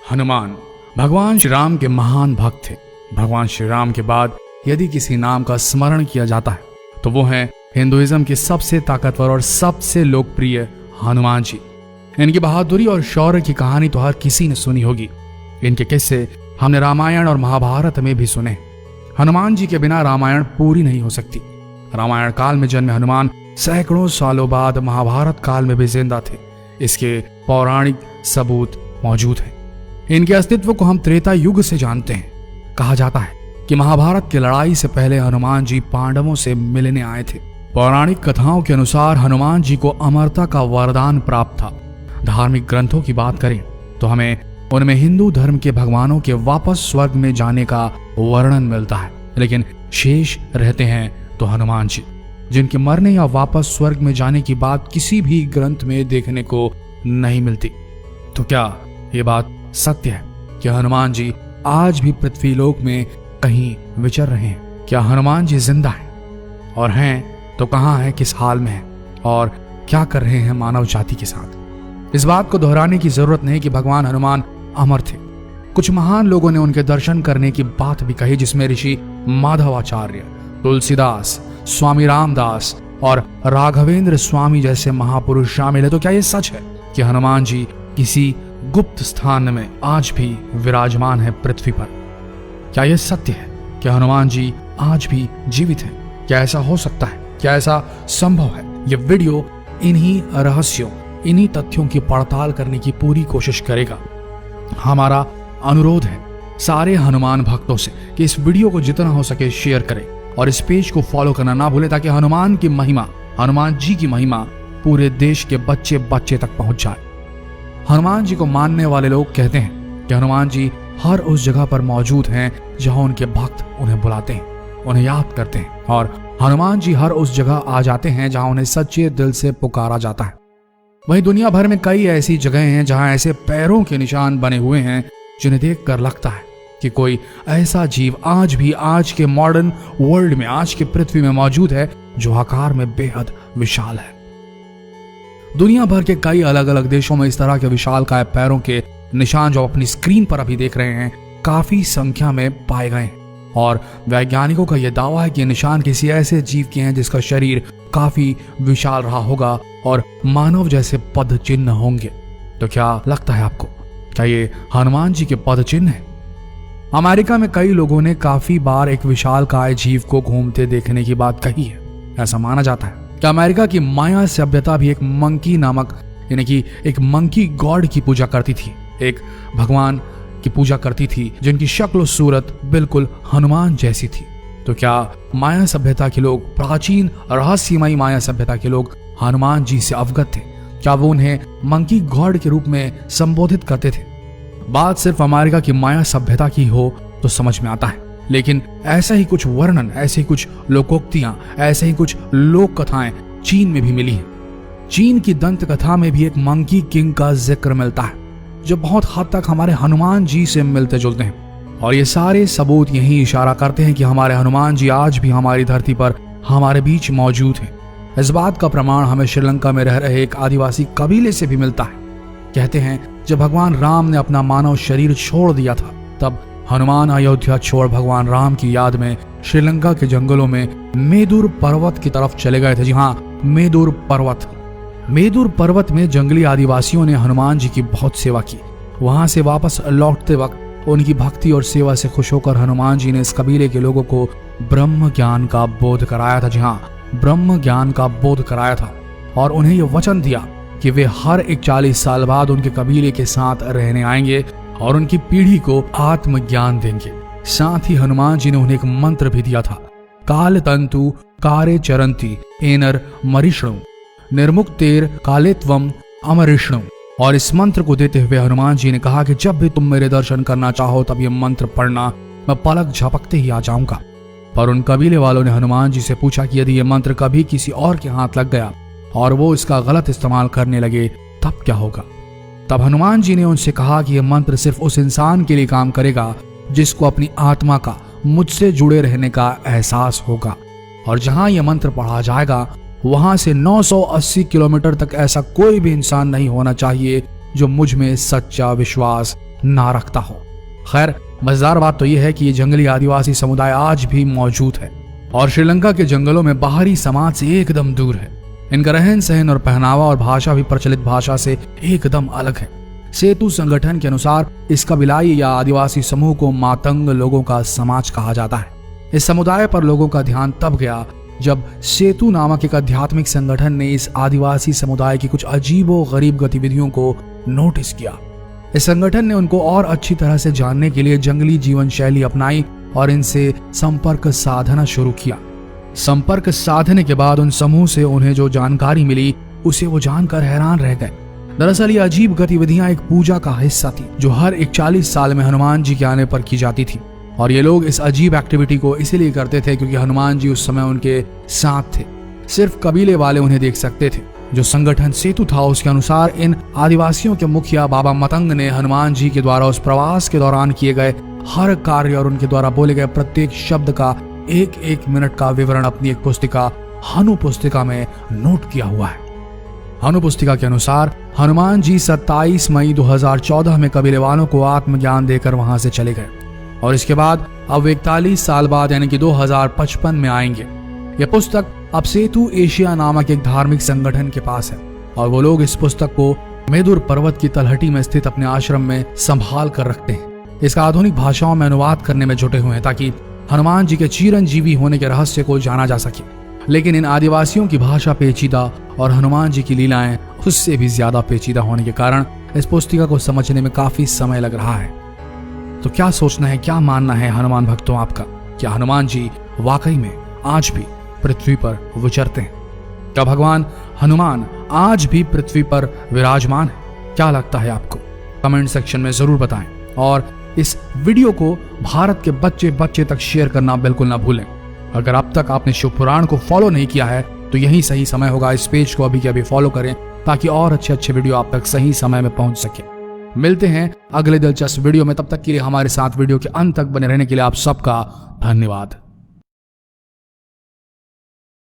हनुमान भगवान श्री राम के महान भक्त थे। भगवान श्री राम के बाद यदि किसी नाम का स्मरण किया जाता है तो वो है हिंदुइज्म के सबसे ताकतवर और सबसे लोकप्रिय हनुमान जी। इनकी बहादुरी और शौर्य की कहानी तो हर किसी ने सुनी होगी। इनके किस्से हमने रामायण और महाभारत में भी सुने। हनुमान जी के बिना रामायण पूरी नहीं हो सकती। रामायण काल में जन्मे हनुमान सैकड़ों सालों बाद महाभारत काल में भी जिंदा थे। इसके पौराणिक सबूत मौजूद हैं। इनके अस्तित्व को हम त्रेता युग से जानते हैं। कहा जाता है कि महाभारत की लड़ाई से पहले हनुमान जी पांडवों से मिलने आए थे। पौराणिक कथाओं के अनुसार हनुमान जी को अमरता का वरदान प्राप्त था। धार्मिक ग्रंथों की बात करें तो हमें उनमें हिंदू धर्म के भगवानों के वापस स्वर्ग में जाने का वर्णन मिलता है, लेकिन शेष रहते हैं तो हनुमान जी, जिनके मरने या वापस स्वर्ग में जाने की बात किसी भी ग्रंथ में देखने को नहीं मिलती। तो क्या ये बात सत्य है कि हनुमान जी आज भी पृथ्वीलोक में कहीं विचर रहे हैं? क्या हनुमान जी जिंदा हैं? और हैं तो कहां हैं, किस हाल में हैं और क्या कर रहे हैं मानव जाति के साथ? इस बात को दोहराने की जरूरत नहीं कि भगवान हनुमान अमर थे। कुछ महान लोगों ने उनके दर्शन करने की बात भी कही, जिसमें ऋषि माधवाचार्य, तुलसीदास, स्वामी रामदास और राघवेंद्र स्वामी जैसे महापुरुष शामिल है। तो क्या यह सच है कि हनुमान जी किसी गुप्त स्थान में आज भी विराजमान है पृथ्वी पर? क्या यह सत्य है कि हनुमान जी आज भी जीवित हैं? क्या ऐसा हो सकता है? क्या ऐसा संभव है? यह वीडियो इन्हीं रहस्यों, इन्हीं तथ्यों की पड़ताल करने की पूरी कोशिश करेगा। हमारा अनुरोध है सारे हनुमान भक्तों से कि इस वीडियो को जितना हो सके शेयर करें और इस पेज को फॉलो करना ना भूलें, ताकि हनुमान की महिमा, हनुमान जी की महिमा पूरे देश के बच्चे बच्चे तक पहुंच जाए। हनुमान जी को मानने वाले लोग कहते हैं कि हनुमान जी हर उस जगह पर मौजूद हैं जहां उनके भक्त उन्हें बुलाते हैं, उन्हें याद करते हैं, और हनुमान जी हर उस जगह आ जाते हैं जहां उन्हें सच्चे दिल से पुकारा जाता है। वहीं दुनिया भर में कई ऐसी जगहें हैं जहां ऐसे पैरों के निशान बने हुए हैं जिन्हें देखकर लगता है कि कोई ऐसा जीव आज भी आज के मॉडर्न वर्ल्ड में, आज की पृथ्वी में मौजूद है जो आकार में बेहद विशाल है। दुनिया भर के कई अलग अलग देशों में इस तरह के विशालकाय पैरों के निशान जो अपनी स्क्रीन पर अभी देख रहे हैं काफी संख्या में पाए गए हैं, और वैज्ञानिकों का यह दावा है कि निशान किसी ऐसे जीव के हैं जिसका शरीर काफी विशाल रहा होगा और मानव जैसे पद चिन्ह होंगे। तो क्या लगता है आपको, क्या ये हनुमान जी के पद चिन्ह हैं? अमेरिका में कई लोगों ने काफी बार एक विशालकाय जीव को घूमते देखने की बात कही है। ऐसा माना जाता है कि अमेरिका की माया सभ्यता भी एक मंकी नामक, यानी कि एक मंकी गॉड की पूजा करती थी, एक भगवान की पूजा करती थी जिनकी शक्ल और सूरत बिल्कुल हनुमान जैसी थी। तो क्या माया सभ्यता के लोग, प्राचीन रहस्यमयी माया सभ्यता के लोग हनुमान जी से अवगत थे? क्या वो उन्हें मंकी गॉड के रूप में संबोधित करते थे? बात सिर्फ अमेरिका की माया सभ्यता की हो तो समझ में आता है, लेकिन ऐसा ही कुछ वर्णन, ऐसे ही कुछ लोकोक्तियां, ऐसे ही कुछ लोक कथाएं चीन में भी मिली हैं। चीन की दंत कथा में भी एक मंकी किंग का जिक्र मिलता है जो बहुत हद तक हमारे हनुमान जी से मिलते जुलते हैं, और ये सारे सबूत यही इशारा करते हैं कि हमारे हनुमान जी आज भी हमारी धरती पर हमारे बीच मौजूद हैं। इस बात का प्रमाण हमें श्रीलंका में रह रहे एक आदिवासी कबीले से भी मिलता है। कहते हैं जब भगवान राम ने अपना मानव शरीर छोड़ दिया था, तब हनुमान अयोध्या छोड़ भगवान राम की याद में श्रीलंका के जंगलों में मेदुर पर्वत की तरफ चले गए थे। जी हाँ, मेदुर पर्वत। मेदुर पर्वत में जंगली आदिवासियों ने हनुमान जी की बहुत सेवा की। वहां से वापस लौटते वक्त उनकी भक्ति और सेवा से खुश होकर हनुमान जी ने इस कबीले के लोगों को ब्रह्म ज्ञान का बोध कराया था। जी हाँ, ब्रह्म ज्ञान का बोध कराया था, और उन्हें यह वचन दिया कि वे हर एक 40 साल बाद उनके कबीले के साथ रहने आएंगे और उनकी पीढ़ी को आत्मज्ञान देंगे। साथ ही हनुमान जी ने उन्हें एक मंत्र भी दिया था, काल तंतु कारे चरंती एनर मरिष्णु निर्मुक्तेर कालेत्वम अमरिष्णु। और इस मंत्र को देते हुए हनुमान जी ने कहा कि जब भी तुम मेरे दर्शन करना चाहो तब ये मंत्र पढ़ना, मैं पलक झपकते ही आ जाऊंगा। पर उन कबीले वालों ने हनुमान जी से पूछा कि यदि ये मंत्र कभी किसी और के हाथ लग गया और वो इसका गलत इस्तेमाल करने लगे तब क्या होगा? तब हनुमान जी ने उनसे कहा कि यह मंत्र सिर्फ उस इंसान के लिए काम करेगा जिसको अपनी आत्मा का, मुझसे जुड़े रहने का एहसास होगा, और जहां यह मंत्र पढ़ा जाएगा वहां से 980 किलोमीटर तक ऐसा कोई भी इंसान नहीं होना चाहिए जो मुझ में सच्चा विश्वास ना रखता हो। खैर, मजेदार बात तो यह है कि ये जंगली आदिवासी समुदाय आज भी मौजूद है और श्रीलंका के जंगलों में बाहरी समाज से एकदम दूर है। इनका रहन सहन और पहनावा और भाषा भी प्रचलित भाषा से एकदम अलग है। सेतु संगठन के अनुसार इस कबीलाई या आदिवासी समूह को मातंग लोगों का समाज कहा जाता है। इस समुदाय पर लोगों का ध्यान तब गया जब सेतु नामक एक आध्यात्मिक संगठन ने इस आदिवासी समुदाय की कुछ अजीबो गरीब गतिविधियों को नोटिस किया। इस संगठन ने उनको और अच्छी तरह से जानने के लिए जंगली जीवन शैली अपनाई और इनसे संपर्क साधना शुरू किया। संपर्क साधने के बाद उन समूह से उन्हें जो जानकारी मिली उसे वो जानकर हैरान रह गए। दरअसल ये अजीब गतिविधियां एक पूजा का हिस्सा थी जो हर 41 साल में हनुमान जी के आने पर की जाती थी और ये लोग इस अजीब एक्टिविटी को इसीलिए करते थे क्योंकि हनुमान जी उस समय उनके साथ थे। सिर्फ कबीले वाले उन्हें देख सकते थे। जो संगठन सेतु था उसके अनुसार इन आदिवासियों के मुखिया बाबा मतंग ने हनुमान जी के द्वारा उस प्रवास के दौरान किए गए हर कार्य और उनके द्वारा बोले गए प्रत्येक शब्द का एक मिनट का विवरण अपनी एक पुस्तिका हनु पुस्तिका में नोट किया हुआ है। हनु पुस्तिका के अनुसार हनुमान जी 27 मई 2014 में कबीले वालों को आत्मज्ञान देकर वहां से चले गए और इसके बाद अब 41 साल बाद यानी कि 2055 में आएंगे। यह पुस्तक अब सेतु एशिया नामक एक धार्मिक संगठन के पास है और वो लोग इस पुस्तक को मेदुर पर्वत की तलहटी में स्थित अपने आश्रम में संभाल कर रखते हैं। इसका आधुनिक भाषाओं में अनुवाद करने में जुटे हुए हैं ताकि हनुमान जी के चिरंजीवी होने के रहस्य को जाना जा सके। लेकिन इन आदिवासियों की भाषा पेचीदा और हनुमान जी की लीलाएं उससे भी ज्यादा पेचीदा होने के कारण इस पुस्तिका को समझने में काफी समय लग रहा है। तो क्या सोचना है, क्या मानना है हनुमान भक्तों आपका? क्या हनुमान जी वाकई में आज भी पृथ्वी पर विचरते हैं? क्या भगवान हनुमान आज भी पृथ्वी पर विराजमान है? क्या लगता है आपको? कमेंट सेक्शन में जरूर बताएं और इस वीडियो को भारत के बच्चे बच्चे तक शेयर करना बिल्कुल ना भूलें। अगर अब तक आपने शिव पुराण को फॉलो नहीं किया है तो यही सही समय होगा, इस पेज को अभी के अभी फॉलो करें ताकि और अच्छे वीडियो आप तक सही समय में पहुंच सके। मिलते हैं अगले दिलचस्प वीडियो में, तब तक के लिए हमारे साथ वीडियो के अंत तक बने रहने के लिए आप सबका धन्यवाद।